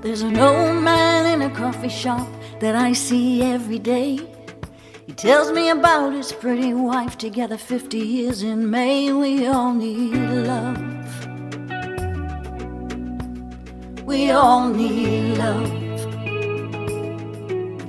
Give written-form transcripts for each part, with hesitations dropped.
There's an old man in a coffee shop that I see every day. He tells me about his pretty wife, together 50 years in May. We all need love. We all need love.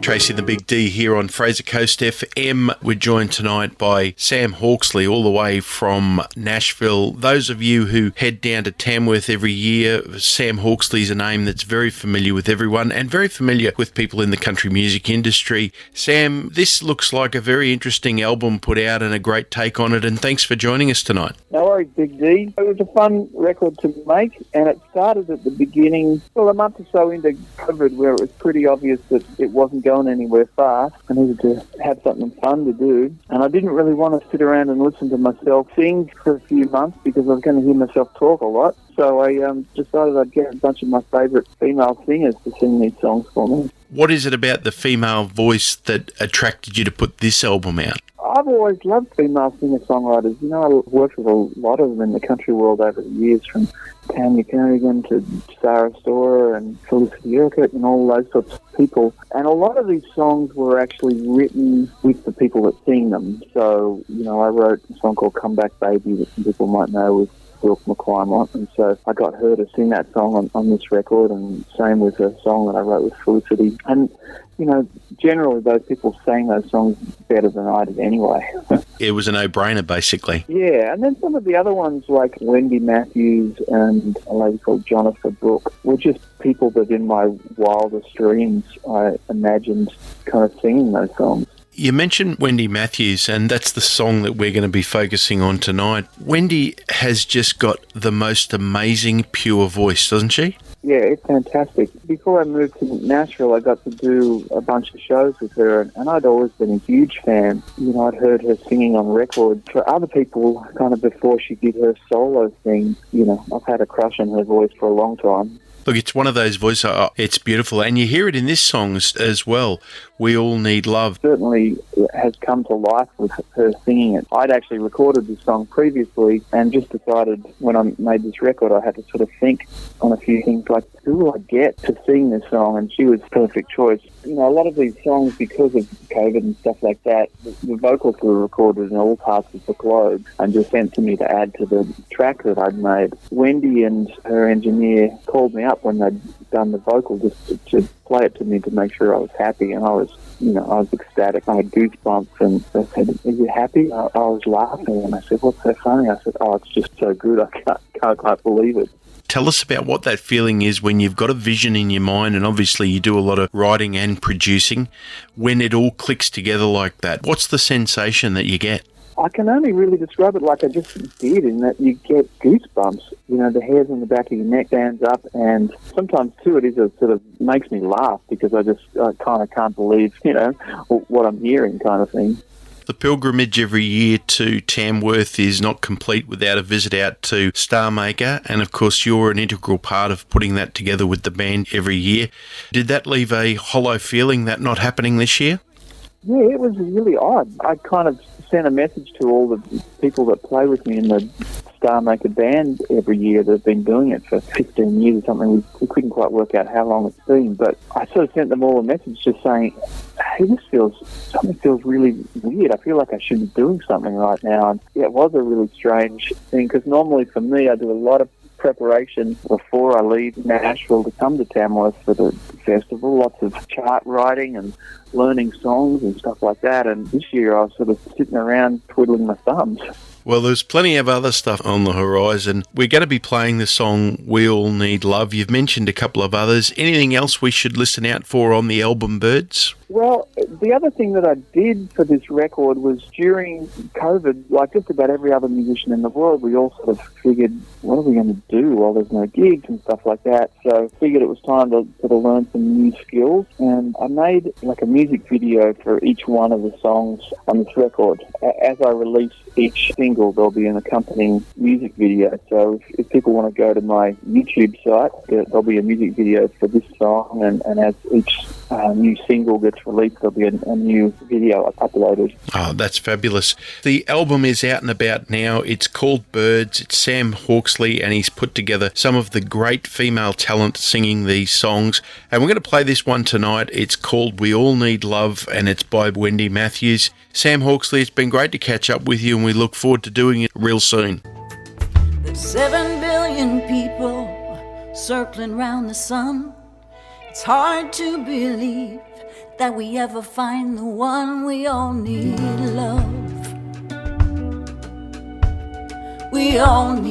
Tracy the Big D here on Fraser Coast FM. We're joined tonight by Sam Hawksley, all the way from Nashville. Those of you who head down to Tamworth every year, Sam Hawksley is a name that's very familiar with everyone and very familiar with people in the country music industry. Sam, this looks like a very interesting album put out and a great take on it, and thanks for joining us tonight. No worries, Big D. It was a fun record to make, and it started at the beginning, well, a month or so into COVID, where it was pretty obvious that it wasn't going anywhere fast. I needed to have something fun to do, and I didn't really want to sit around and listen to myself sing for a few months because I was going to hear myself talk a lot. So I decided I'd get a bunch of my favourite female singers to sing these songs for me. What is it about the female voice that attracted you to put this album out? I've always loved female singer-songwriters. You know, I've worked with a lot of them in the country world over the years, from Tanya Kerrigan to Sarah Storer and Felicity Urquhart and all those sorts of people. And a lot of these songs were actually written with the people that sing them. So, you know, I wrote a song called Come Back Baby that some people might know with Brooke McClymont, and so I got her to sing that song on this record, and same with a song that I wrote with Felicity. And, you know, generally those people sang those songs better than I did anyway. It was a no-brainer, basically. Yeah, and then some of the other ones like Wendy Matthews and a lady called Jonathan Brooke were just people that in my wildest dreams I imagined kind of singing those songs. You mentioned Wendy Matthews, and that's the song that we're going to be focusing on tonight. Wendy has just got the most amazing, pure voice, doesn't she? Yeah, it's fantastic. Before I moved to Nashville, I got to do a bunch of shows with her, and I'd always been a huge fan. You know, I'd heard her singing on record for other people kind of before she did her solo thing. You know, I've had a crush on her voice for a long time. Look, it's one of those voices, it's beautiful, and you hear it in this song as well. We All Need Love. Certainly has come to life with her singing it. I'd actually recorded this song previously and just decided when I made this record I had to sort of think on a few things like, who will I get to sing this song? And she was the perfect choice. You know, a lot of these songs, because of COVID and stuff like that, the vocals were recorded in all parts of the globe and just sent to me to add to the track that I'd made. Wendy and her engineer called me up when they'd done the vocal just to play it to me to make sure I was happy, and I was ecstatic. I had goosebumps, and they said, "Are you happy?" I was laughing, and I said, "What's so funny?" I said, "Oh, it's just so good. I can't believe it." Tell us about what that feeling is when you've got a vision in your mind, and obviously you do a lot of writing and producing, when it all clicks together like that. What's the sensation that you get? I can only really describe it like I just did, in that you get goosebumps. You know, the hairs on the back of your neck stands up, and sometimes too it is a sort of makes me laugh because I kind of can't believe, you know, what I'm hearing, kind of thing. The pilgrimage every year to Tamworth is not complete without a visit out to Starmaker, and of course you're an integral part of putting that together with the band every year. Did that leave a hollow feeling, that not happening this year? Yeah, it was really odd. I kind of sent a message to all the people that play with me in the Starmaker band every year that have been doing it for 15 years or something. We couldn't quite work out how long it's been, but I sort of sent them all a message just saying, hey, something feels really weird. I feel like I should be doing something right now. And yeah, it was a really strange thing, because normally for me I do a lot of preparation before I leave Nashville to come to Tamworth for the festival, lots of chart writing and learning songs and stuff like that, and this year I was sort of sitting around twiddling my thumbs. Well, there's plenty of other stuff on the horizon. We're going to be playing the song We All Need Love. You've mentioned a couple of others. Anything else we should listen out for on the album, Birds? Well, the other thing that I did for this record was during COVID, like just about every other musician in the world, we all sort of figured, what are we going to do while there's no gigs and stuff like that? So I figured it was time to sort of learn some new skills, and I made like a music video for each one of the songs on this record. As I release each single, there'll be an accompanying music video. So if people want to go to my YouTube site, there'll be a music video for this song, and as each new single gets released, there'll be a new video uploaded. Oh, that's fabulous. The album is out and about now. It's called Birds. It's Sam Hawksley, and he's put together some of the great female talent singing these songs. And we're going to play this one tonight. It's called We All Need Love, and it's by Wendy Matthews. Sam Hawksley, it's been great to catch up with you, and we look forward to doing it real soon. There's 7 billion people circling round the sun. It's hard to believe that we ever find the one. We all need love. We all need